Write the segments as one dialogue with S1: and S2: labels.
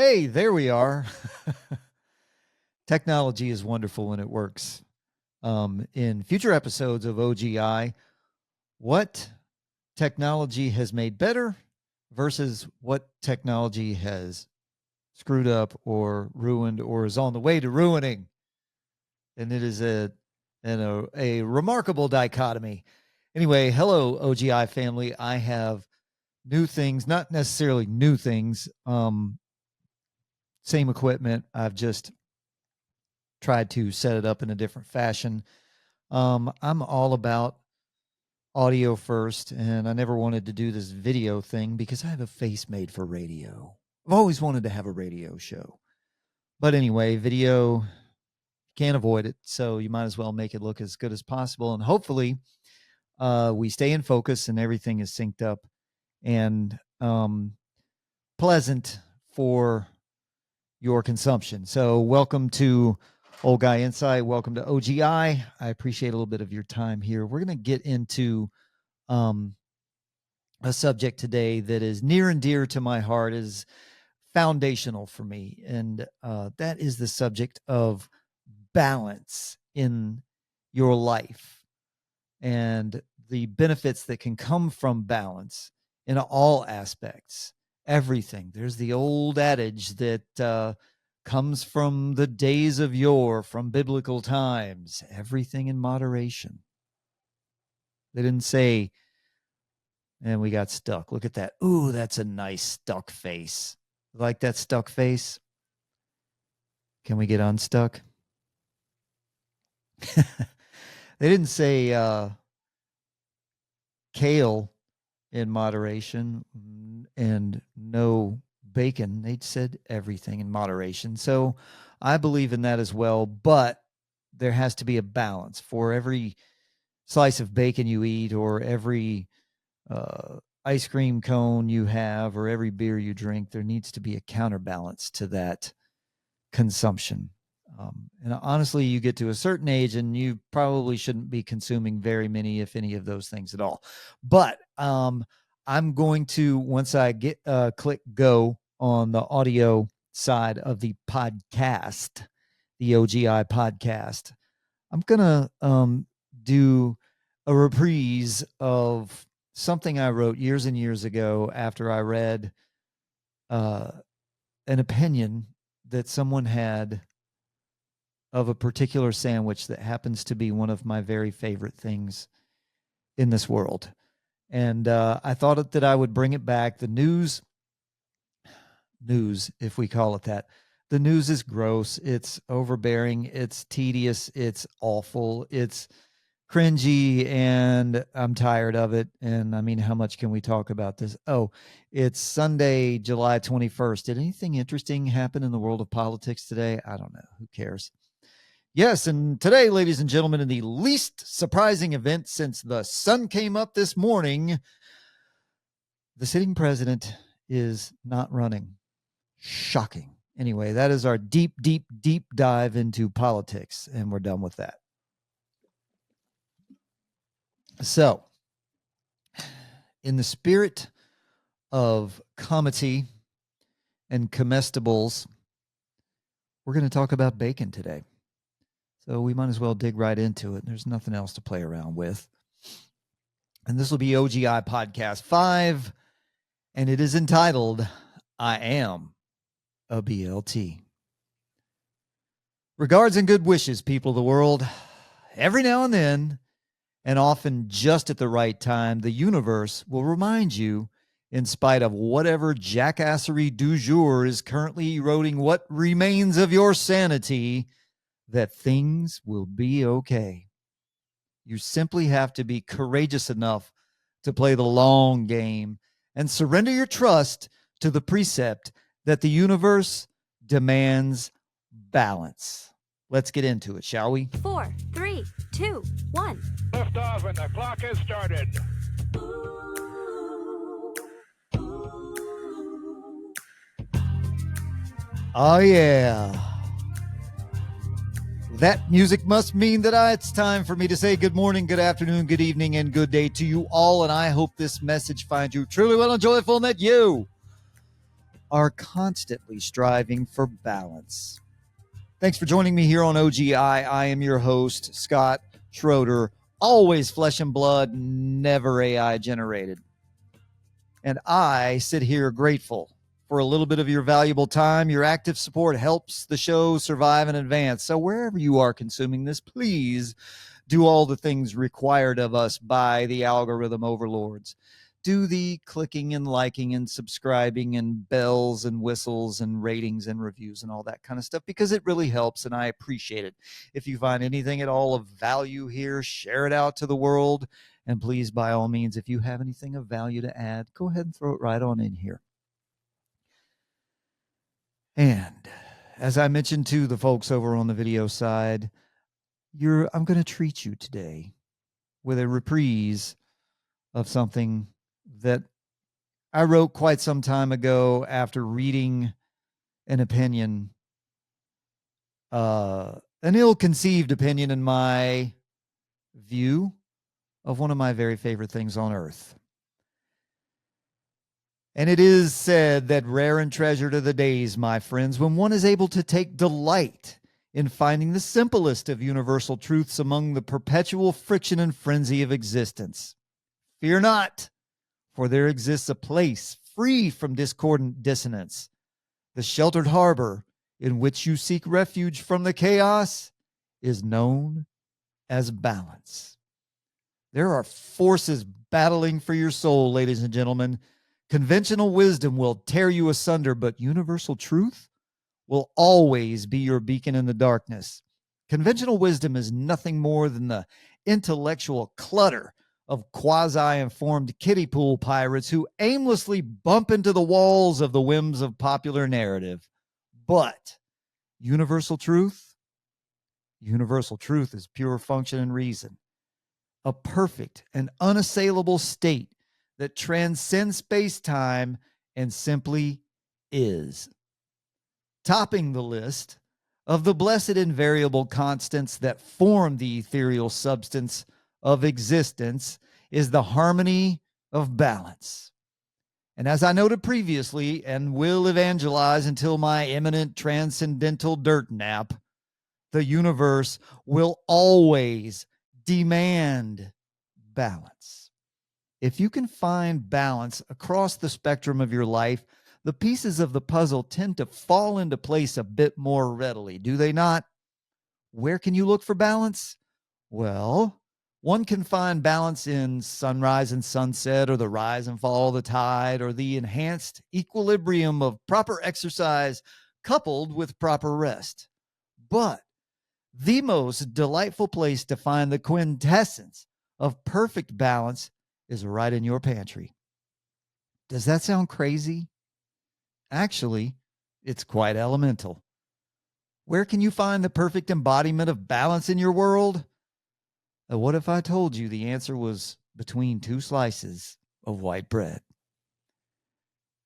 S1: Hey, there we are. Technology is wonderful when it works. In future episodes of OGI, what technology has made better versus what technology has screwed up or ruined or is on the way to ruining. And it is a remarkable dichotomy. Anyway, hello, OGI family. I have new things, not necessarily new things. Same equipment. I've just tried to set it up in a different fashion. I'm all about audio first, and I never wanted to do this video thing because I have a face made for radio. I've always wanted to have a radio show. But anyway, video, can't avoid it, so you might as well make it look as good as possible. And hopefully we stay in focus and everything is synced up and pleasant for your consumption. So welcome to Old Guy Insight. Welcome to OGI. I appreciate a little bit of your time here. We're going to get into a subject today that is near and dear to my heart, is foundational for me. And that is the subject of balance in your life and the benefits that can come from balance in all aspects. Everything. There's the old adage that comes from the days of yore, from biblical times. Everything in moderation. They didn't say, and we got stuck. Look at that. Ooh, that's a nice stuck face. Like that stuck face? Can we get unstuck? They didn't say kale in moderation and no bacon. They said everything in moderation. So I believe in that as well, but there has to be a balance. For every slice of bacon you eat, or every ice cream cone you have, or every beer you drink, there needs to be a counterbalance to that consumption. And honestly, you get to a certain age and you probably shouldn't be consuming very many, if any, of those things at all. But I'm going to, once I get click go on the audio side of the podcast, the OGI podcast, I'm going to do a reprise of something I wrote years and years ago after I read an opinion that someone had of a particular sandwich that happens to be one of my very favorite things in this world. And I thought that I would bring it back. The news, if we call it that, the news is gross. It's overbearing. It's tedious. It's awful. It's cringy, and I'm tired of it. And I mean, how much can we talk about this? Oh, it's Sunday, July 21st. Did anything interesting happen in the world of politics today? I don't know. Who cares? Yes, and today, ladies and gentlemen, in the least surprising event since the sun came up this morning, the sitting president is not running. Shocking. Anyway, that is our deep, deep, deep dive into politics, and we're done with that. So, in the spirit of comedy and comestibles, we're going to talk about bacon today. So we might as well dig right into it. There's nothing else to play around with. And this will be OGI Podcast 5, and it is entitled, I Am a BLT. Regards and good wishes, people of the world. Every now and then, and often just at the right time, the universe will remind you, in spite of whatever jackassery du jour is currently eroding what remains of your sanity, that things will be okay. You simply have to be courageous enough to play the long game and surrender your trust to the precept that the universe demands balance. Let's get into it, shall we?
S2: 4, 3, 2, 1.
S3: Lift off and the clock has started.
S1: Oh, yeah. That music must mean that it's time for me to say good morning, good afternoon, good evening, and good day to you all. And I hope this message finds you truly well and joyful, and that you are constantly striving for balance. Thanks for joining me here on OGI. I am your host, Scott Schroeder, always flesh and blood, never AI generated. And I sit here grateful for a little bit of your valuable time. Your active support helps the show survive and advance. So wherever you are consuming this, please do all the things required of us by the algorithm overlords. Do the clicking and liking and subscribing and bells and whistles and ratings and reviews and all that kind of stuff, because it really helps and I appreciate it. If you find anything at all of value here, share it out to the world. And please, by all means, if you have anything of value to add, go ahead and throw it right on in here. And as I mentioned to the folks over on the video side, I'm going to treat you today with a reprise of something that I wrote quite some time ago after reading an opinion, an ill-conceived opinion in my view of one of my very favorite things on earth. And it is said that rare and treasured are the days, my friends, when one is able to take delight in finding the simplest of universal truths among the perpetual friction and frenzy of existence. Fear not, for there exists a place free from discordant dissonance. The sheltered harbor in which you seek refuge from the chaos is known as balance. There are forces battling for your soul, ladies and gentlemen. Conventional wisdom will tear you asunder, but universal truth will always be your beacon in the darkness. Conventional wisdom is nothing more than the intellectual clutter of quasi-informed kiddie pool pirates who aimlessly bump into the walls of the whims of popular narrative. But universal truth is pure function and reason, a perfect and unassailable state that transcends space-time and simply is. Topping the list of the blessed invariable constants that form the ethereal substance of existence is the harmony of balance. And as I noted previously, and will evangelize until my imminent transcendental dirt nap, the universe will always demand balance. If you can find balance across the spectrum of your life, the pieces of the puzzle tend to fall into place a bit more readily, do they not? Where can you look for balance? Well, one can find balance in sunrise and sunset, or the rise and fall of the tide, or the enhanced equilibrium of proper exercise coupled with proper rest. But the most delightful place to find the quintessence of perfect balance is right in your pantry. Does that sound crazy? Actually, it's quite elemental. Where can you find the perfect embodiment of balance in your world? What if I told you the answer was between two slices of white bread?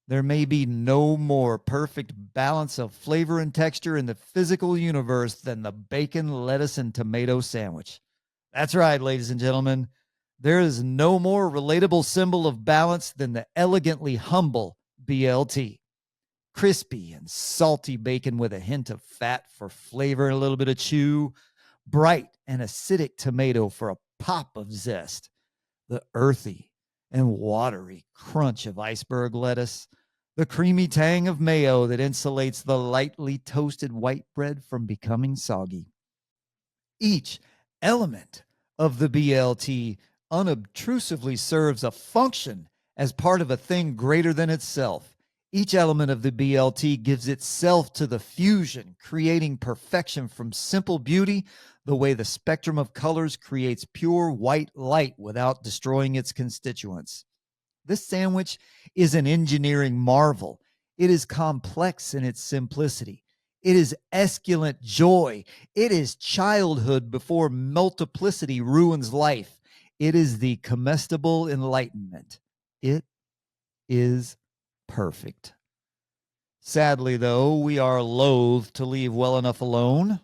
S1: There may be no more perfect balance of flavor and texture in the physical universe than the bacon, lettuce, and tomato sandwich. That's right, ladies and gentlemen. There is no more relatable symbol of balance than the elegantly humble BLT. Crispy and salty bacon with a hint of fat for flavor and a little bit of chew. Bright and acidic tomato for a pop of zest. The earthy and watery crunch of iceberg lettuce. The creamy tang of mayo that insulates the lightly toasted white bread from becoming soggy. Each element of the BLT unobtrusively serves a function as part of a thing greater than itself. Each element of the BLT gives itself to the fusion, creating perfection from simple beauty, the way the spectrum of colors creates pure white light without destroying its constituents. This sandwich is an engineering marvel. It is complex in its simplicity. It is esculent joy. It is childhood before multiplicity ruins life. It is the comestible enlightenment. It is perfect. Sadly, though, we are loath to leave well enough alone.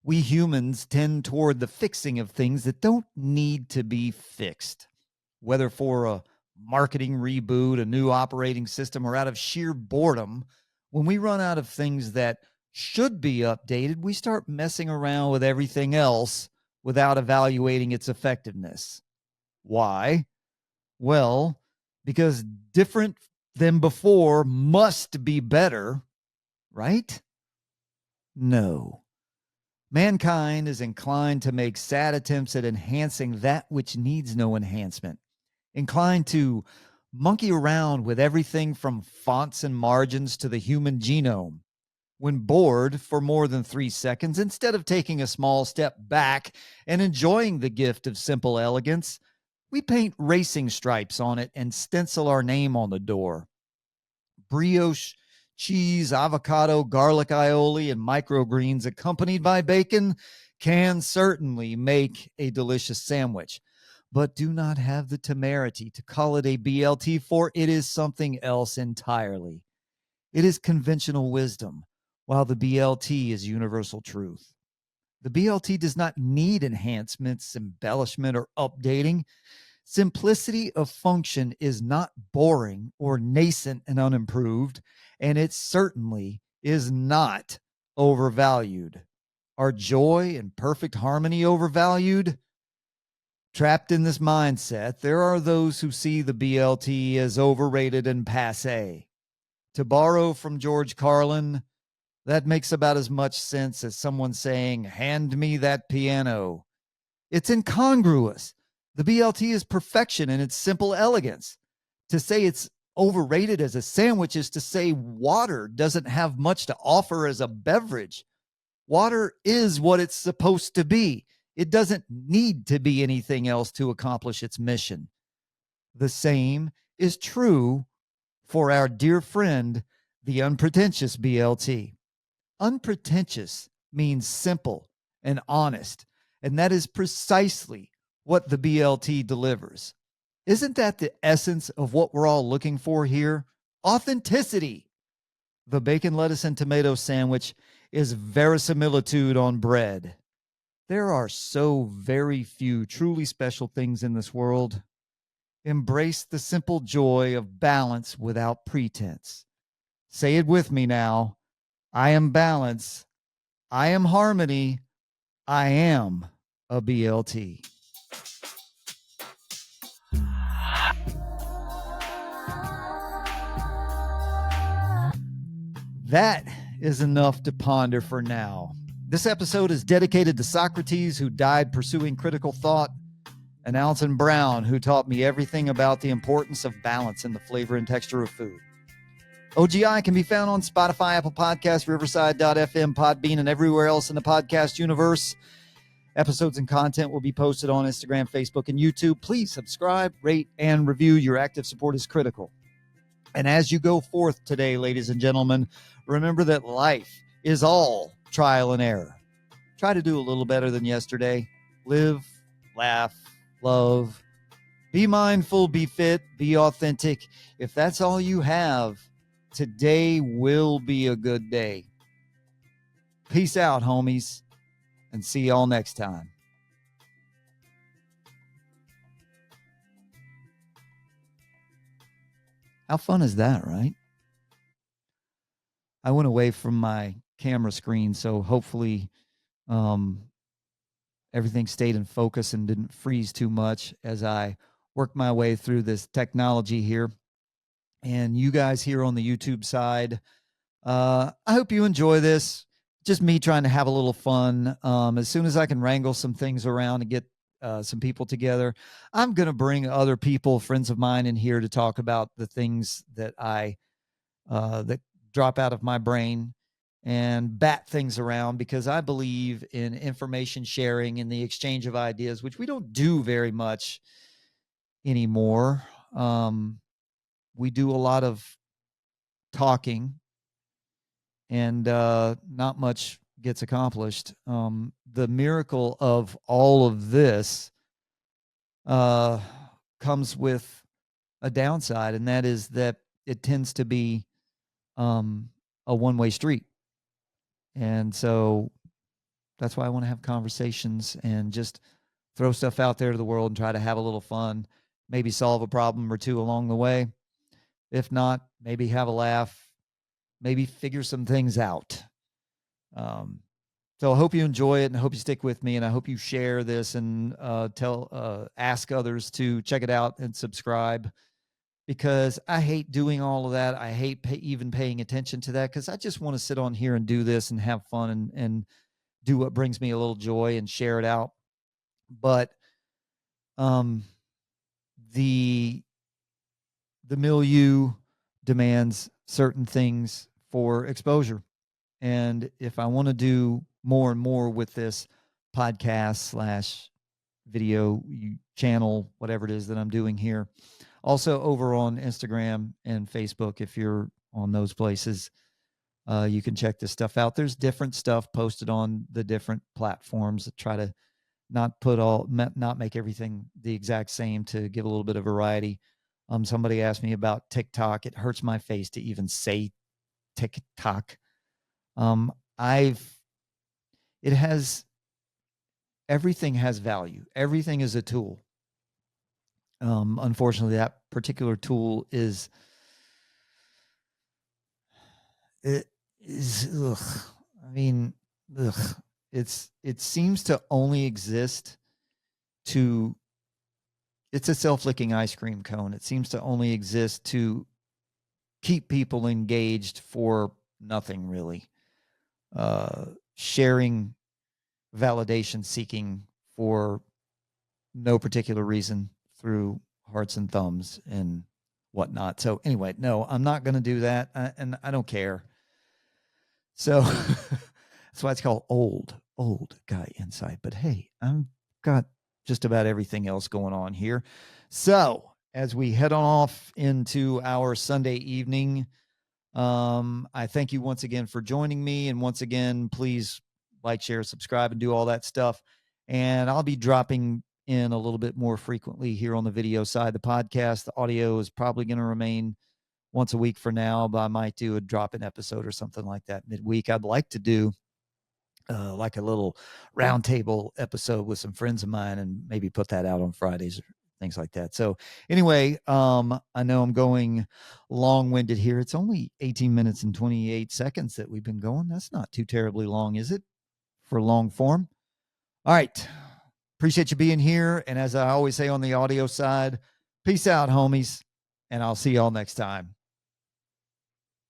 S1: We humans tend toward the fixing of things that don't need to be fixed, whether for a marketing reboot, a new operating system, or out of sheer boredom, when we run out of things that should be updated, we start messing around with everything else without evaluating its effectiveness. Why? Well, because different than before must be better, right? No. Mankind is inclined to make sad attempts at enhancing that which needs no enhancement, inclined to monkey around with everything from fonts and margins to the human genome. When bored for more than 3 seconds, instead of taking a small step back and enjoying the gift of simple elegance, we paint racing stripes on it and stencil our name on the door. Brioche, cheese, avocado, garlic aioli, and microgreens accompanied by bacon can certainly make a delicious sandwich. But do not have the temerity to call it a BLT, for it is something else entirely. It is conventional wisdom, while the BLT is universal truth. The BLT does not need enhancements, embellishment, or updating. Simplicity of function is not boring or nascent and unimproved, and it certainly is not overvalued. Are joy and perfect harmony overvalued? Trapped in this mindset, there are those who see the BLT as overrated and passe. To borrow from George Carlin, that makes about as much sense as someone saying, "Hand me that piano." It's incongruous. The BLT is perfection in its simple elegance. To say it's overrated as a sandwich is to say water doesn't have much to offer as a beverage. Water is what it's supposed to be. It doesn't need to be anything else to accomplish its mission. The same is true for our dear friend, the unpretentious BLT. Unpretentious means simple and honest, and that is precisely what the BLT delivers. Isn't that the essence of what we're all looking for here? Authenticity. The bacon, lettuce, and tomato sandwich is verisimilitude on bread. There are so very few truly special things in this world. Embrace the simple joy of balance without pretense. Say it with me now. I am balance. I am harmony. I am a BLT. That is enough to ponder for now. This episode is dedicated to Socrates, who died pursuing critical thought, and Alton Brown, who taught me everything about the importance of balance in the flavor and texture of food. OGI can be found on Spotify, Apple Podcasts, Riverside.fm, Podbean, and everywhere else in the podcast universe. Episodes and content will be posted on Instagram, Facebook, and YouTube. Please subscribe, rate, and review. Your active support is critical. And as you go forth today, ladies and gentlemen, remember that life is all trial and error. Try to do a little better than yesterday. Live, laugh, love. Be mindful, be fit, be authentic. If that's all you have, today will be a good day. Peace out, homies, and see y'all next time. How fun is that, right? I went away from my camera screen, so hopefully everything stayed in focus and didn't freeze too much as I worked my way through this technology here. And you guys here on the YouTube side, I hope you enjoy this. Just me trying to have a little fun. As soon as I can wrangle some things around and get some people together, I'm going to bring other people, friends of mine, in here to talk about the things that that drop out of my brain and bat things around, because I believe in information sharing and the exchange of ideas, which we don't do very much anymore. We do a lot of talking and not much gets accomplished. The miracle of all of this comes with a downside, and that is that it tends to be a one-way street. And so that's why I want to have conversations and just throw stuff out there to the world and try to have a little fun. maybe solve a problem or two along the way. If not, maybe have a laugh, maybe figure some things out. So I hope you enjoy it, and I hope you stick with me, and I hope you share this and ask others to check it out and subscribe, because I hate doing all of that. I hate even paying attention to that, because I just want to sit on here and do this and have fun and do what brings me a little joy and share it out. But the milieu demands certain things for exposure. And if I want to do more and more with this podcast / video channel, whatever it is that I'm doing here, also over on Instagram and Facebook, if you're on those places, you can check this stuff out. There's different stuff posted on the different platforms that try to not make everything the exact same, to give a little bit of variety. Somebody asked me about TikTok. It hurts my face to even say TikTok. Everything has value. Everything is a tool. Unfortunately, that particular tool it seems to only exist it's a self-licking ice cream cone. It seems to only exist to keep people engaged for nothing, really. Sharing, validation seeking for no particular reason through hearts and thumbs and whatnot. So anyway, no, I'm not going to do that. And I don't care. So that's why it's called old guy insight. But hey, I've got just about everything else going on here. So as we head on off into our Sunday evening, I thank you once again for joining me. And once again, please like, share, subscribe, and do all that stuff. And I'll be dropping in a little bit more frequently here on the video side of the podcast. The audio is probably going to remain once a week for now, but I might do a drop-in episode or something like that midweek. I'd like to do like a little roundtable episode with some friends of mine and maybe put that out on Fridays or things like that. So anyway, I know I'm going long-winded here. It's only 18 minutes and 28 seconds that we've been going. That's not too terribly long, is it, for long form? All right. Appreciate you being here. And as I always say on the audio side, peace out, homies. And I'll see y'all next time.